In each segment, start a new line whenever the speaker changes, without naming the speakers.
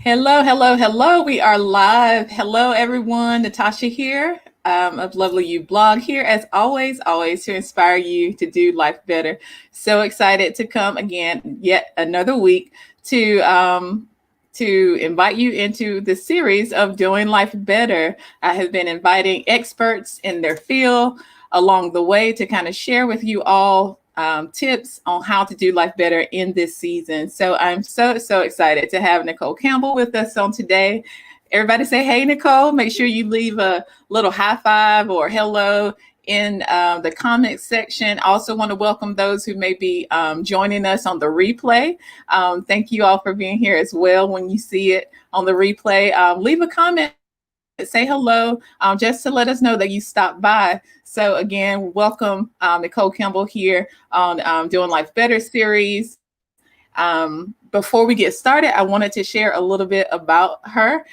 Hello, hello, hello. We are live. Hello, everyone. Natasha here of Lovely You blog here, as always, to inspire you to do life better. So excited to come again, yet another week to invite you into the series of doing life better. I have been inviting experts in their field along the way to kind of share with you all tips on how to do life better in this season. So I'm so excited to have Nicole Campbell with us on today. Everybody say, hey, Nicole. Make sure you leave a little high five or hello in the comments section. Also want to welcome those who may be joining us on the replay. Thank you all for being here as well. When you see it on the replay, leave a comment, say hello, just to let us know that you stopped by. So again, welcome Nicole Campbell here on Doing Life Better series. Before we get started, I wanted to share a little bit about her.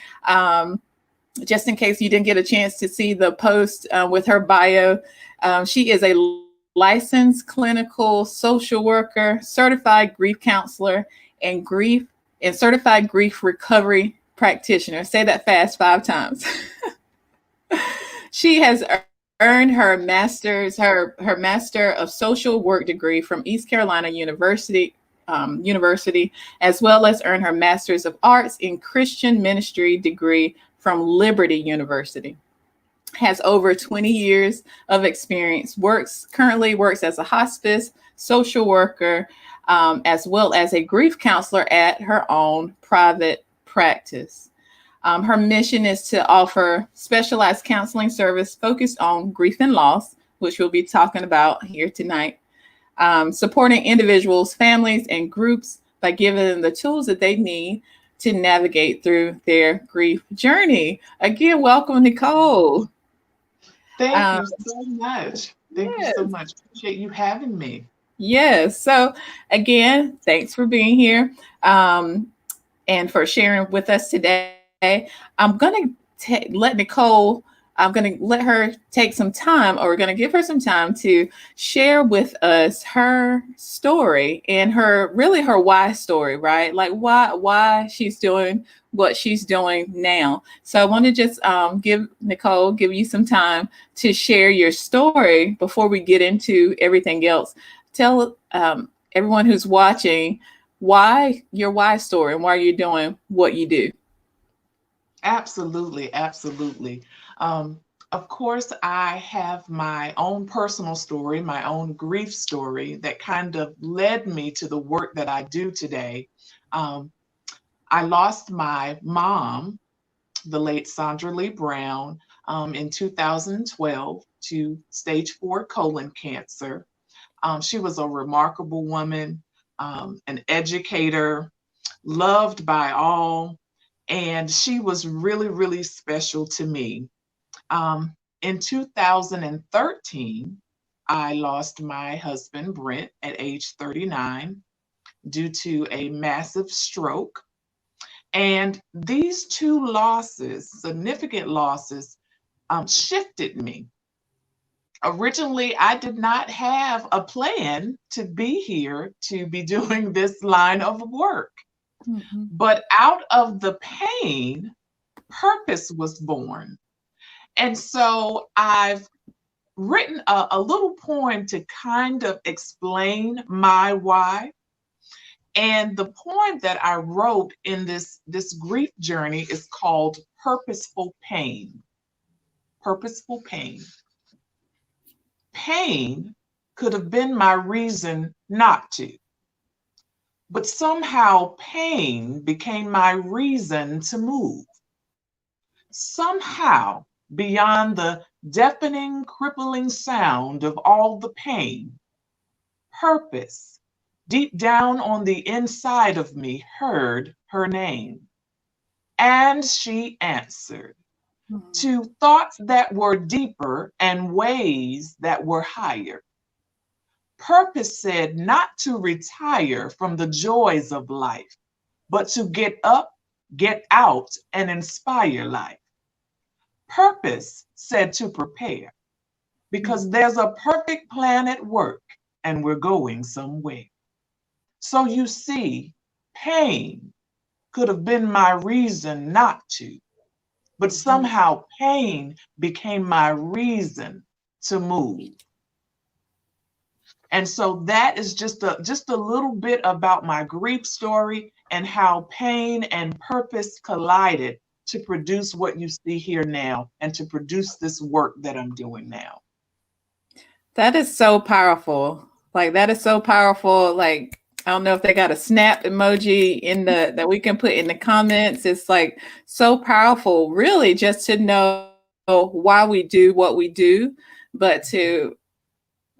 Just in case you didn't get a chance to see the post with her bio, she is a licensed clinical social worker, certified grief counselor, and certified grief recovery practitioner. Say that fast 5 times. She has earned her master of social work degree from East Carolina University, as well as earned her master's of arts in Christian ministry degree from Liberty University. Has over 20 years of experience. Currently works as a hospice social worker, as well as a grief counselor at her own private practice. Her mission is to offer specialized counseling service focused on grief and loss, which we'll be talking about here tonight, supporting individuals, families, and groups by giving them the tools that they need to navigate through their grief journey. Again, welcome, Nicole.
Thank
Um,
you so much. Thank you so
yes,
much. Appreciate you having me.
yes. So, again, thanks for being here and for sharing with us today. I'm going to let Nicole, I'm going to let her take some time, or we're going to give her some time to share with us her story and her why story, right? Like why she's doing what she's doing now. So I want to just give you some time to share your story before we get into everything else. Tell everyone who's watching why your why story and why you're doing what you do.
Absolutely, absolutely. Um, of course, I have my own personal story, my own grief story that kind of led me to the work that I do today. Um, I lost my mom, the late Sandra Lee Brown, in 2012 to stage 4 colon cancer. She was a remarkable woman, an educator, loved by all, and she was really special to me. In 2013, I lost my husband, Brent, at age 39 due to a massive stroke. And these two losses, significant losses, shifted me. Originally, I did not have a plan to be here to be doing this line of work.
Mhm.
But out of the pain, purpose was born. And so I've written a little poem to kind of explain my why. And the poem that I wrote in this grief journey is called Purposeful Pain. Purposeful Pain. Pain could have been my reason not to, but somehow pain became my reason to move. Somehow, beyond the deafening, crippling sound of all the pain, purpose, deep down on the inside of me, heard her name. And she answered
Mhm.
to thoughts that were deeper and ways that were higher. Purpose said not to retire from the joys of life, but to get up, get out, and inspire life. Purpose said to prepare because there's a perfect plan at work and we're going somewhere. So you see, pain could have been my reason not to, but
Mhm.
somehow pain became my reason to move. And so that is just a little bit about my grief story and how pain and purpose collided to produce what you see here now and to produce this work that I'm doing now.
That is so powerful. Like that is so powerful. Like I don't know if they got a snap emoji in the that we can put in the comments. It's like so powerful, really, just to know why we do what we do, but to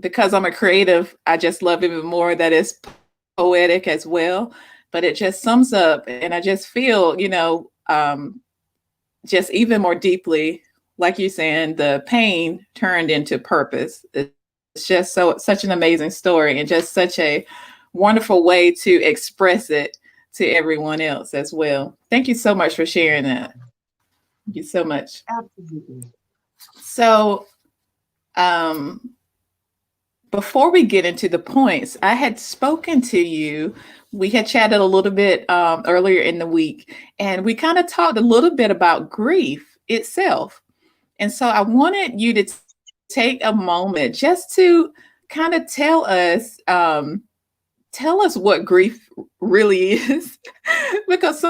because I'm a creative, I just love even more that it's poetic as well. But it just sums up, and I just feel, just even more deeply, like you saying, the pain turned into purpose. It's just such an amazing story and just such a wonderful way to express it to everyone else as well. Thank you so much for sharing that. Thank you so much.
Absolutely.
So, um, before we get into the points, I had spoken to you. We had chatted a little bit earlier in the week, and we kind of talked a little bit about grief itself. And so I wanted you to take a moment just to kind of tell us what grief really is, because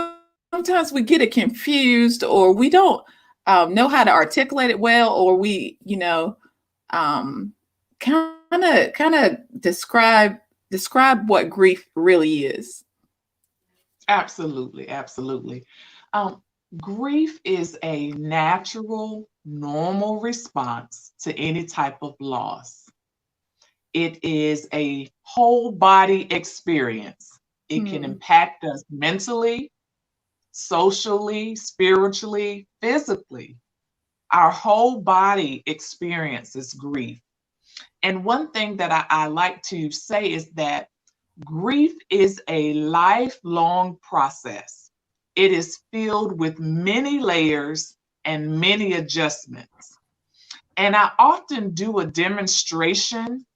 sometimes we get it confused, or we don't know how to articulate it well, or um, kind of describe what grief really is.
Absolutely. Absolutely. Um, Grief is a natural, normal response to any type of loss. It is a whole body experience. It can
Hmm.
impact us mentally, socially, spiritually, physically. Our whole body experiences grief. And one thing that I like to say is that grief is a lifelong process. It is filled with many layers and many adjustments. And I often do a demonstration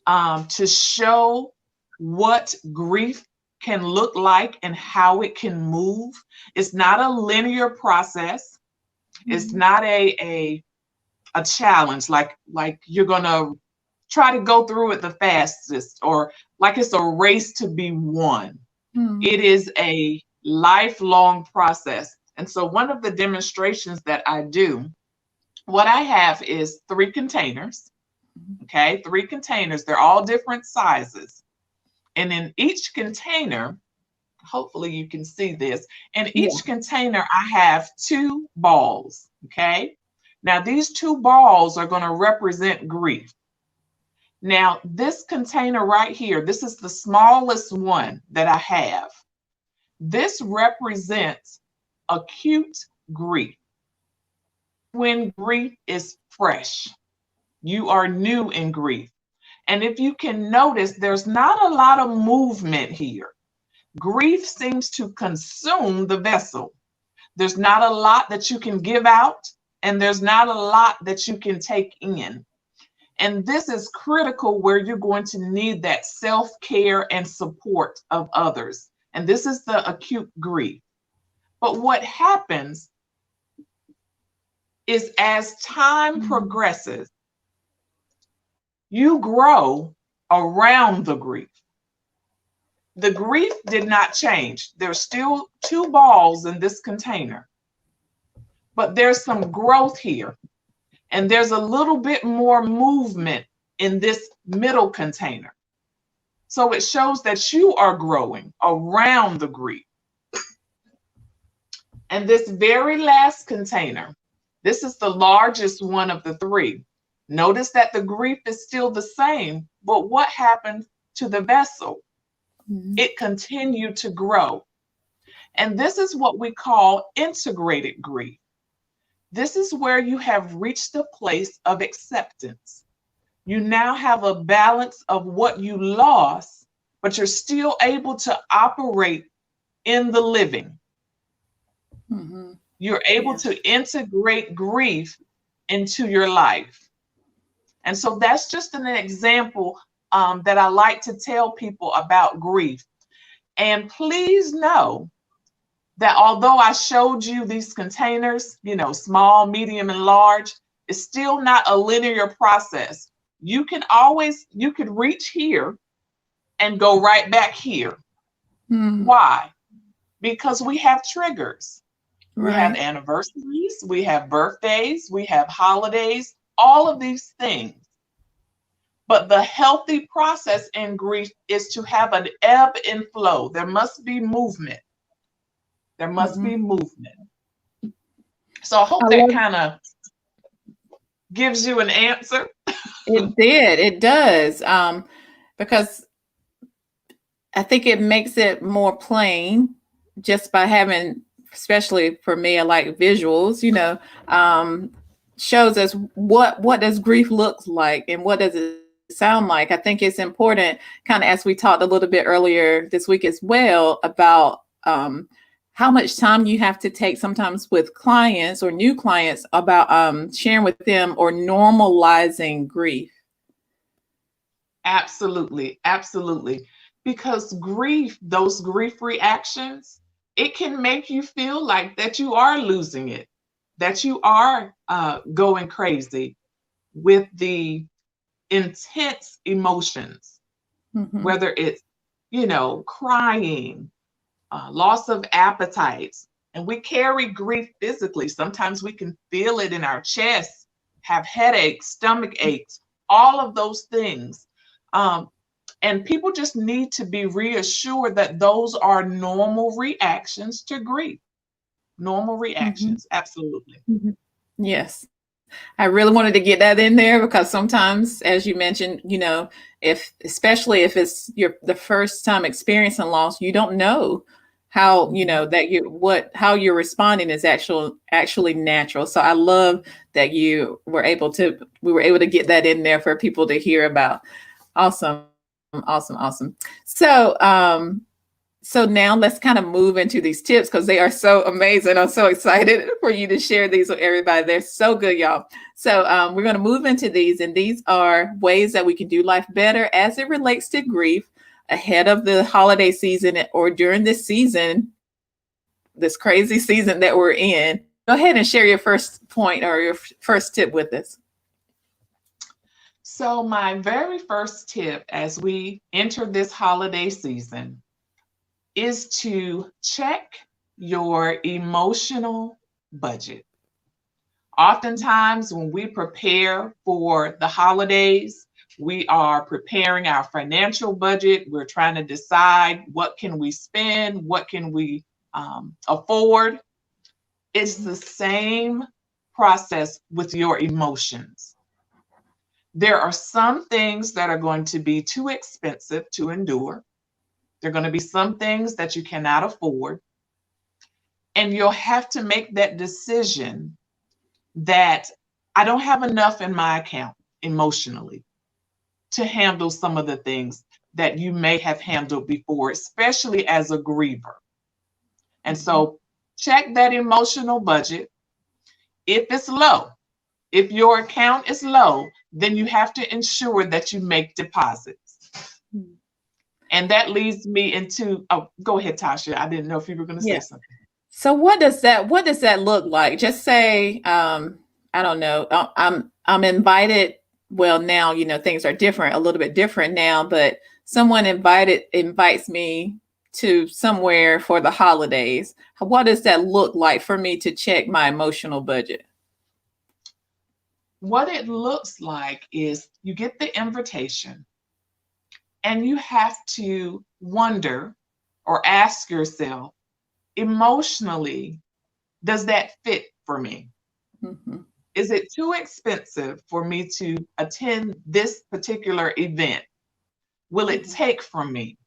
to show what grief can look like and how it can move. It's not a linear process. It's
Hmm.
not a challenge like you're gonna try to go through it the fastest or like it's a race to be won.
Hmm.
It is a lifelong process. And so one of the demonstrations that I do, what I have is three containers. Okay, three containers. They're all different sizes. And in each container, hopefully you can see this, in
Yeah.
each container, I have two balls. Okay, now these two balls are going to represent grief. Now, this container right here, this is the smallest one that I have. This represents acute grief. When grief is fresh, you are new in grief. And if you can notice, there's not a lot of movement here. Grief seems to consume the vessel. There's not a lot that you can give out, and there's not a lot that you can take in. And this is critical where you're going to need that self care and support of others. And this is the acute grief. But what happens is as time
Hmm.
progresses, you grow around the grief. The grief did not change. There's still two balls in this container, but there's some growth here. And there's a little bit more movement in this middle container. So it shows that you are growing around the grief. And this very last container, this is the largest one of the three. Notice that the grief is still the same, but what happened to the vessel?
Hmm.
It continued to grow. And this is what we call integrated grief. This is where you have reached a place of acceptance. You now have a balance of what you lost, but you're still able to operate in the living.
Hmm.
You're able
Yeah.
to integrate grief into your life. And so that's just an example that I like to tell people about grief. And please know that although I showed you these containers, small, medium, and large, it's still not a linear process. You could reach here and go right back here.
Mm,
Why? Because we have triggers. We have
right.
anniversaries, we have birthdays, we have holidays, all of these things. But the healthy process in grief is to have an ebb and flow. There must be movement. There must
Hmm.
be movement. So I
I
hope that
love
kind of gives you an answer.
it. Did it does because I think it makes it more plain just by having, especially for me, I like visuals. Um, shows us what does grief look like and what does it sound like. I think it's important, kind of as we talked a little bit earlier this week as well, about how much time you have to take sometimes with clients or new clients about sharing with them or normalizing grief.
Absolutely, absolutely. Because grief, those grief reactions, it can make you feel like that you are losing it, that you are going crazy with the intense emotions,
Hmm.
whether it's, crying, loss of appetites, and we carry grief physically. Sometimes we can feel it in our chest, have headaches, stomach aches, all of those things. Um, and people just need to be reassured that those are normal reactions to grief. Normal
Hmm.
reactions, absolutely.
Hmm. Yes. I really wanted to get that in there because sometimes, as you mentioned, if especially if it's your the first time experiencing loss, you don't know how
Mhm.
that you what how you're responding is actually natural. So I love that we were able to get that in there for people to hear about. Awesome, awesome, awesome. So now let's kind of move into these tips because they are so amazing. I'm so excited for you to share these with everybody. They're so good, y'all. So we're going to move into these, and these are ways that we can do life better as it relates to grief ahead of the holiday season or during this season, this crazy season that we're in. Go ahead and share your first point or your first tip with us.
So, my very first tip as we enter this holiday season is to check your emotional budget. Oftentimes, when we prepare for the holidays, we are preparing our financial budget. We're trying to decide what can we spend, what can we afford. It's the same process with your emotions. There are some things that are going to be too expensive to endure. There are going to be some things that you cannot afford. And you'll have to make that decision that I don't have enough in my account emotionally to handle some of the things that you may have handled before, especially as a griever. And
Mhm.
so check that emotional budget. If it's low, if your account is low, then you have to ensure that you make deposits. And that leads me into, oh, go ahead, Tasha. I didn't know if you were going to say
Yeah.
something.
So what does that look like? Just say I don't know. I'm invited. Well, now things are different, a little bit different now, but someone invites me to somewhere for the holidays. What does that look like for me to check my emotional budget?
What it looks like is you get the invitation and you have to wonder or ask yourself emotionally, does that fit for me?
Hmm.
Is it too expensive for me to attend this particular event? Will it
Hmm.
take from me?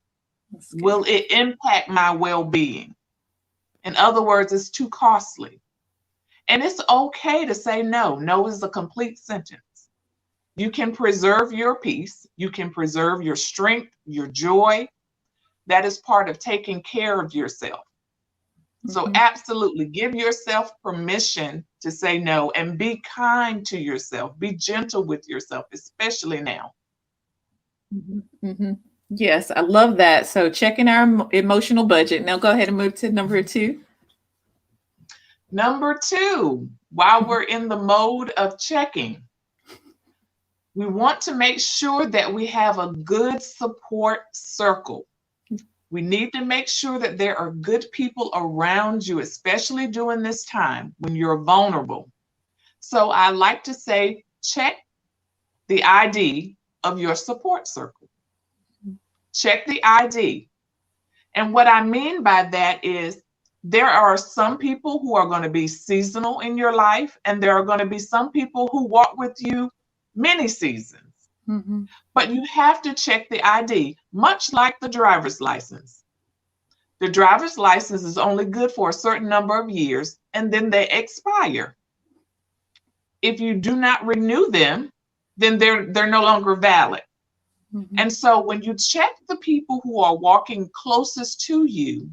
That's good.
Will it impact my well being? In other words, it's too costly. And it's okay to say no. No is a complete sentence. You can preserve your peace, you can preserve your strength, your joy. That is part of taking care of yourself. So,
Hmm.
absolutely give yourself permission to say no and be kind to yourself. Be gentle with yourself, especially now.
Hmm. Hmm. Yes, I love that. So checking our emotional budget. Now go ahead and move to number two.
Number two, while we're in the mode of checking, we want to make sure that we have a good support circle. We need to make sure that there are good people around you, especially during this time when you're vulnerable. So I like to say, check the ID of your support circle. Check the ID. And what I mean by that is there are some people who are going to be seasonal in your life, and there are going to be some people who walk with you many seasons.
Mm-hmm.
But you have to check the ID, much like the driver's license. The driver's license is only good for a certain number of years, and then they expire. If you do not renew them, then they're no longer valid.
Mm-hmm.
And so when you check the people who are walking closest to you,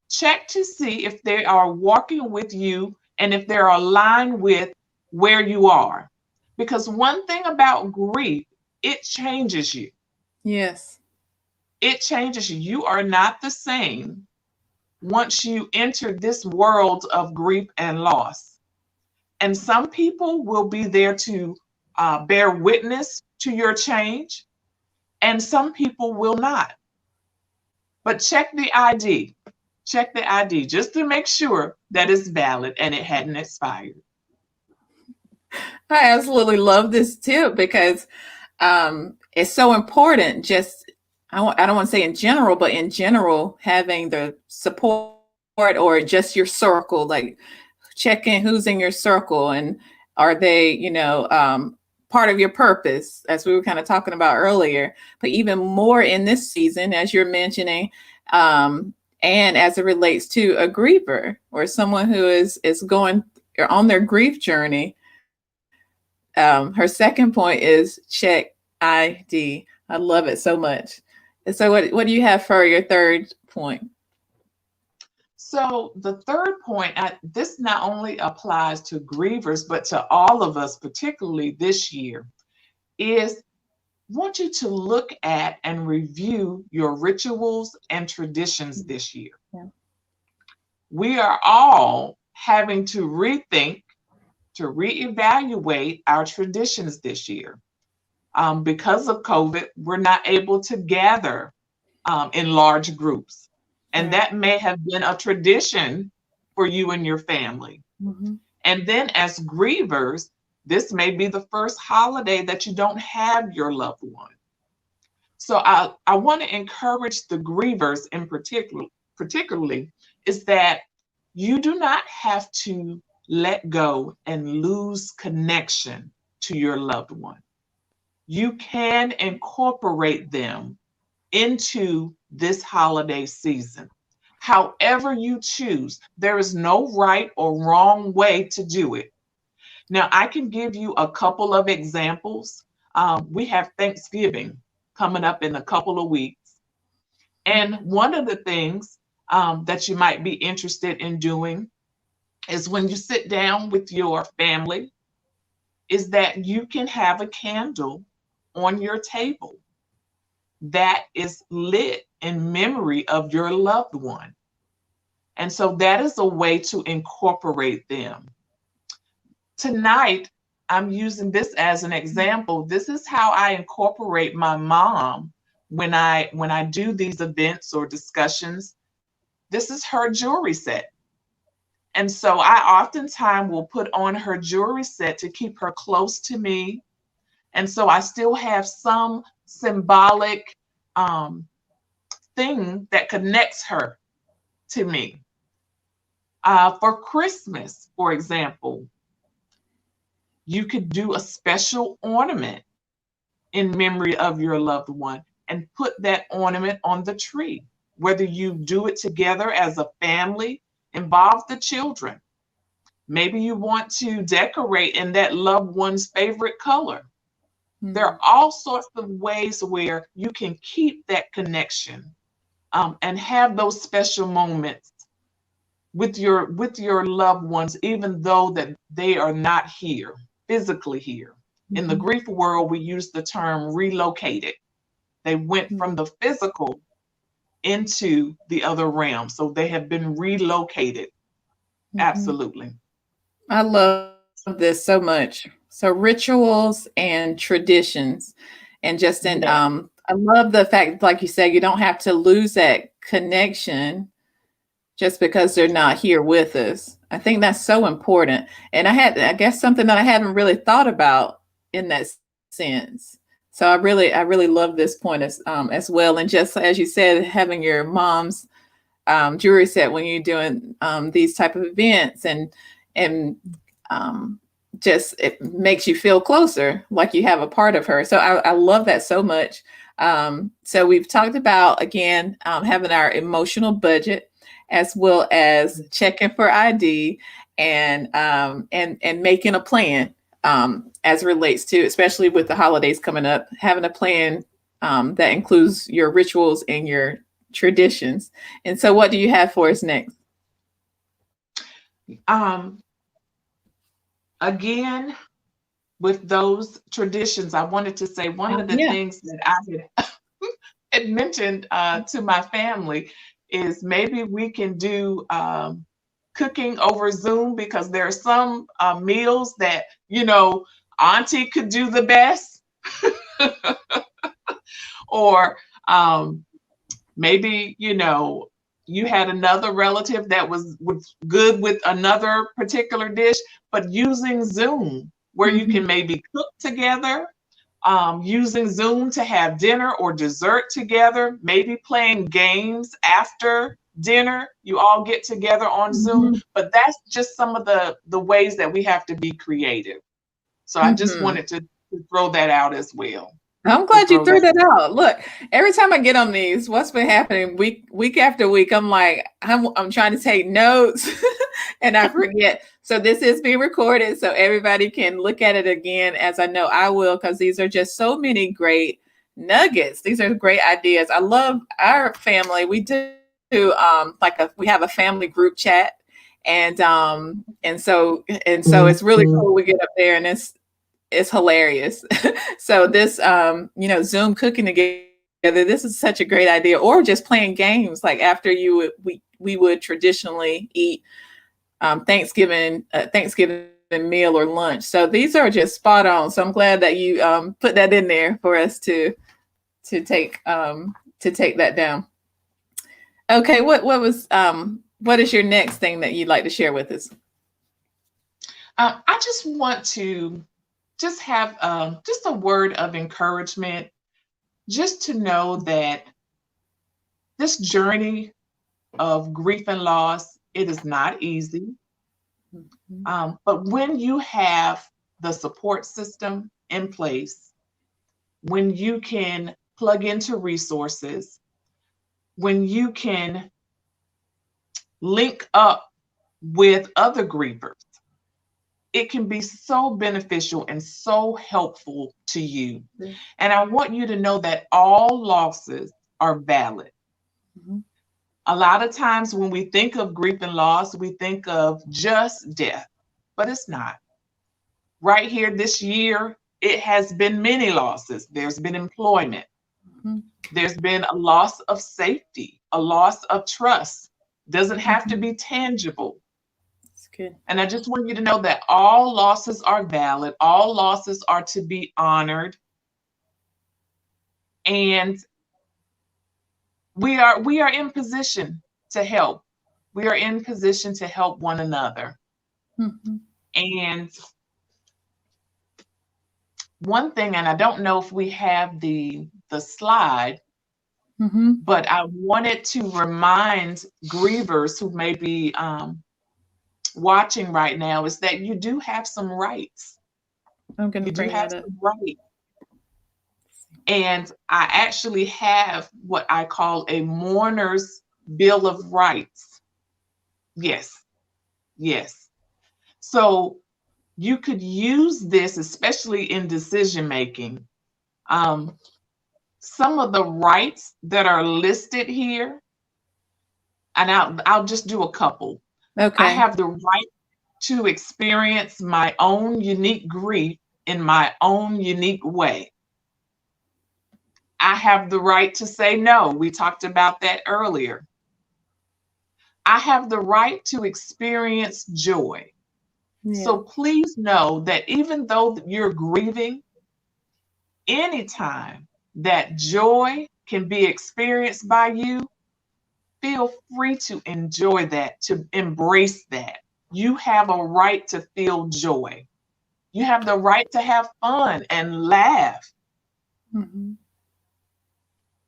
check to see if they are walking with you and if they're aligned with where you are. Because one thing about grief, it changes you.
Yes.
It changes you. You are not the same once you enter this world of grief and loss. And some people will be there to bear witness to your change, and some people will not. But check the ID. Check the ID just to make sure that it's valid and it hadn't expired.
I absolutely love this tip because it's so important. Just I don't want to say in general, but in general, having the support or just your circle, like checking who's in your circle and are they, part of your purpose, as we were kind of talking about earlier. But even more in this season, as you're mentioning, and as it relates to a griever or someone who is going or on their grief journey. Her second point is check ID. I love it so much. And so what do you have for your third point?
So the third point, this not only applies to grievers, but to all of us, particularly this year, is I want you to look at and review your rituals and traditions this year.
Yeah.
We are all having to rethink, to reevaluate our traditions this year. Because of COVID, we're not able to gather in large groups. And
Right.
that may have been a tradition for you and your family.
Mm-hmm.
And then as grievers, this may be the first holiday that you don't have your loved one. So I want to encourage the grievers in particularly is that you do not have to let go and lose connection to your loved one. You can incorporate them into this holiday season. However you choose, there is no right or wrong way to do it. Now, I can give you a couple of examples. We have Thanksgiving coming up in a couple of weeks. And one of the things that you might be interested in doing is when you sit down with your family, is that you can have a candle on your table that is lit in memory of your loved one. And so that is a way to incorporate them. Tonight, I'm using this as an example. This is how I incorporate my mom when I do these events or discussions. This is her jewelry set. And so I oftentimes will put on her jewelry set to keep her close to me. And so I still have some symbolic um, thing that connects her to me. For Christmas, for example, you could do a special ornament in memory of your loved one and put that ornament on the tree. Whether you do it together as a family, involve the children. Maybe you want to decorate in that loved one's favorite color. There
Mm-hmm.
are all sorts of ways where you can keep that connection and have those special moments with your loved ones, even though that they are not here, physically here. In the
Mm-hmm.
grief world, we use the term relocated. They went from the physical into the other realm. So they have been relocated.
Mhm.
Absolutely.
I love this so much. So rituals and traditions, and just in
Yes.
I love the fact, like you said, you don't have to lose that connection just because they're not here with us. I think that's so important. And I guess something that I haven't really thought about in that sense. So I really love this point as well. And just as you said, having your mom's jewelry set when you're doing these type of events, and um, just it makes you feel closer, like you have a part of her. So I love that so much. So we've talked about again having our emotional budget, as well as checking for ID, and making a plan as relates to, especially with the holidays coming up, having a plan that includes your rituals and your traditions. And so, what do you have for us next?
Um, Again, with those traditions, I wanted to say one of the
Yeah.
things that I had mentioned to my family is maybe we can do cooking over Zoom, because there are some meals that, Auntie could do the best, or um, maybe, you had another relative that was good with another particular dish, but using Zoom where you
Hmm.
can maybe cook together, using Zoom to have dinner or dessert together, maybe playing games after dinner. You all get together on Zoom,
Hmm.
but that's just some of the ways that we have to be creative. So I just
Hmm.
wanted to throw that out as well.
I'm
To
glad you
throw
threw
that.
that out. Look, every time I get on these, what's been happening week after week, I'm like, I'm trying to take notes and I forget. So this is being recorded so everybody can look at it again, as I know I will, because these are just so many great nuggets. These are great ideas. I love our family. We do we have a family group chat, and so it's really cool. We get up there and it's hilarious. So this Zoom cooking together, this is such a great idea. Or just playing games, like after we would traditionally eat Thanksgiving meal or lunch. So these are just spot on. So I'm glad that you put that in there for us to take that down. Okay, what is your next thing that you'd like to share with us?
I just want to just have just a word of encouragement, just to know that this journey of grief and loss, it is not easy.
Mhm.
But when you have the support system in place, when you can plug into resources, when you can link up with other grievers, it can be so beneficial and so helpful to you. And I want you to know that all losses are valid.
Mhm.
A lot of times when we think of grief and loss, we think of just death, but it's not. Right here this year, it has been many losses. There's been employment,
Mhm.
there's been a loss of safety, a loss of trust. Doesn't have to
Mhm.
be tangible.
That's good.
And I just want you to know that all losses are valid, all losses are to be honored, and we are in position to help. We are in position to help one another.
Mhm.
And one thing, and I don't know if we have the slide,
Mhm.
but I wanted to remind grievers who may be watching right now, is that you do have some rights.
I'm gonna
You do
bring
have
that up.
some rights. And I actually have what I call a mourner's bill of rights. Yes, yes. So you could use this, especially in decision making. Um, some of the rights that are listed here, and I'll just do a couple. I
Okay.
have the right to experience my own unique grief in my own unique way. I have the right to say no. We talked about that earlier. I have the right to experience joy.
Yeah.
So please know that even though you're grieving, anytime that joy can be experienced by you, feel free to enjoy that, to embrace that. You have a right to feel joy. You have the right to have fun and laugh.
Hmm.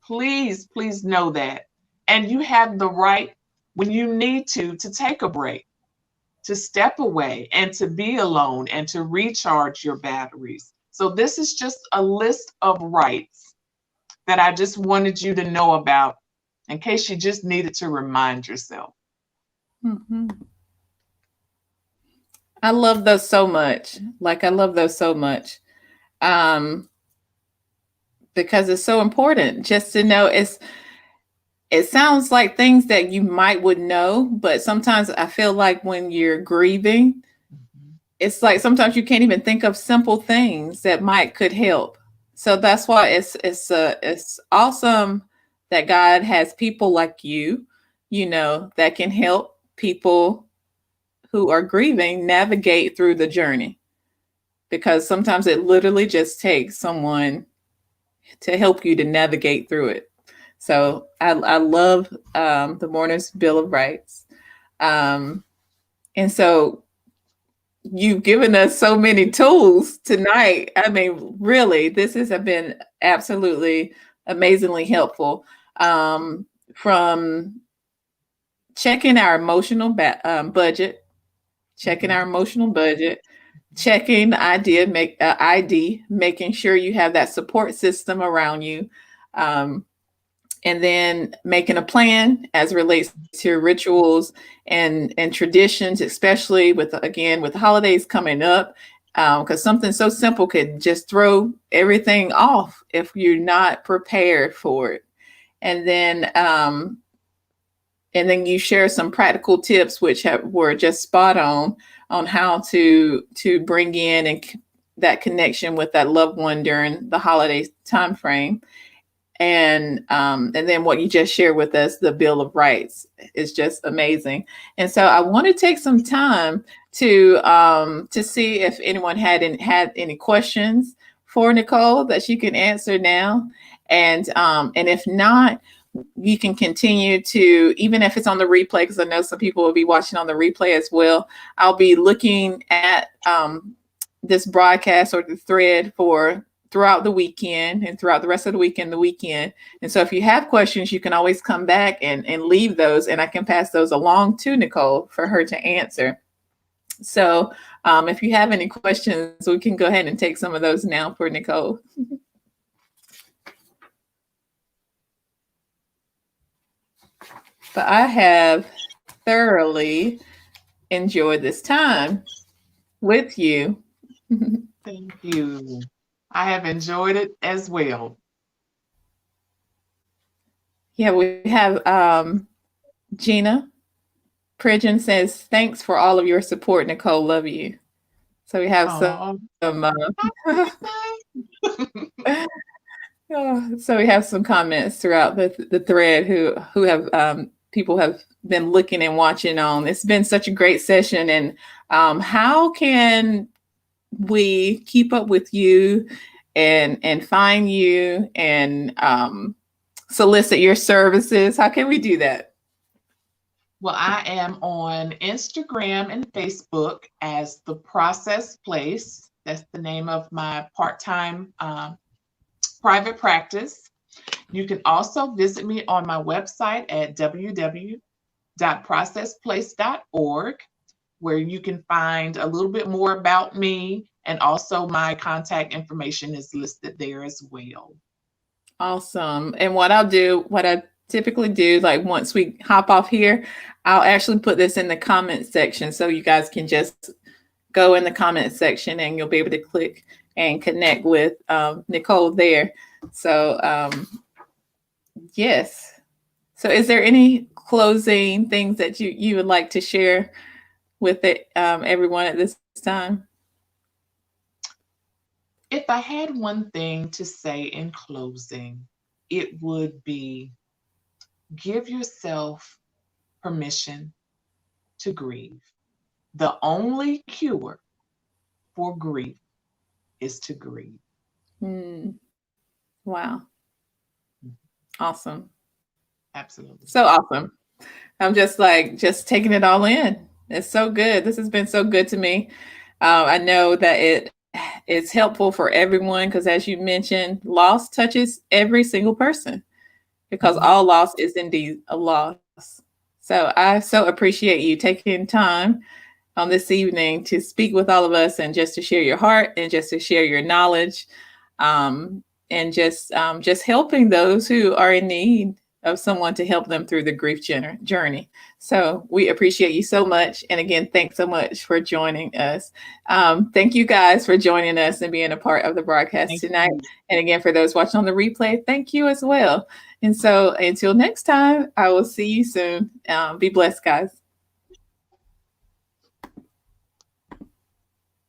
Please, please know that. And you have the right, when you need to take a break, to step away and to be alone and to recharge your batteries. So, this is just a list of rights that I just wanted you to know about in case you just needed to remind yourself.
Hmm. I love those so much. Like I love those so much. Um, because it's so important just to know it sounds like things that you might would know, but sometimes I feel like when you're grieving,
Mhm.
it's like sometimes you can't even think of simple things that might could help. So that's why it's awesome that God has people like you know, that can help people who are grieving navigate through the journey, because sometimes it literally just takes someone to help you to navigate through it. So I love the Mourner's Bill of Rights. Um, and so you've given us so many tools tonight. I mean, really, this has been absolutely amazingly helpful. From checking our emotional budget, checking our
Mhm.
emotional budget, checking the idea, ID, making sure you have that support system around you, um, and then making a plan as it relates to rituals and traditions, especially with again with the holidays coming up, because something so simple could just throw everything off if you're not prepared for it. And then you share some practical tips which were just spot on how to bring in that connection with that loved one during the holiday time frame. And then what you just shared with us, the Bill of Rights, is just amazing. And so I want to take some time to see if anyone had any questions for Nicole that she can answer now. And if not, you can continue to, even if it's on the replay, because I know some people will be watching on the replay as well. I'll be looking at this broadcast or the thread for throughout the weekend and throughout the rest of the weekend. And so if you have questions, you can always come back and leave those, and I can pass those along to Nicole for her to answer. So if you have any questions, we can go ahead and take some of those now for Nicole. But I have thoroughly enjoyed this time with you.
Thank you. I have enjoyed it as well.
Yeah, we have Gina Pridgeon says, thanks for all of your support, Nicole. Love you. So we have
Oh,
so we have some comments throughout the thread who have people have been looking and watching on. It's been such a great session. And how can we keep up with you and find you and solicit your services? How can we do that?
well, I am on Instagram and Facebook as The Process Place. That's the name of my part time private practice. You can also visit me on my website at www.processplace.org, where you can find a little bit more about me, and also my contact information is listed there as well.
Awesome. And what I typically do, like once we hop off here, I'll actually put this in the comment section so you guys can just go in the comment section and you'll be able to click and connect with Nicole there. So, yes. So, is there any closing things that you would like to share with everyone at this time?
If I had one thing to say in closing, it would be give yourself permission to grieve. The only cure for grief is to grieve.
Mm, wow. Awesome.
Absolutely.
So awesome. I'm just like, just taking it all in. It's so good. This has been so good to me. I know that it's helpful for everyone because, as you mentioned, loss touches every single person because
Mhm.
all loss is indeed a loss. So I so appreciate you taking time on this evening to speak with all of us and just to share your heart and just to share your knowledge, um, and just helping those who are in need of someone to help them through the grief journey. So we appreciate you so much. And again, thanks so much for joining us. Thank you guys for joining us and being a part of the broadcast
Thank
tonight.
you.
And again, for those watching on the replay, thank you as well. And so until next time, I will see you soon. Be blessed, guys.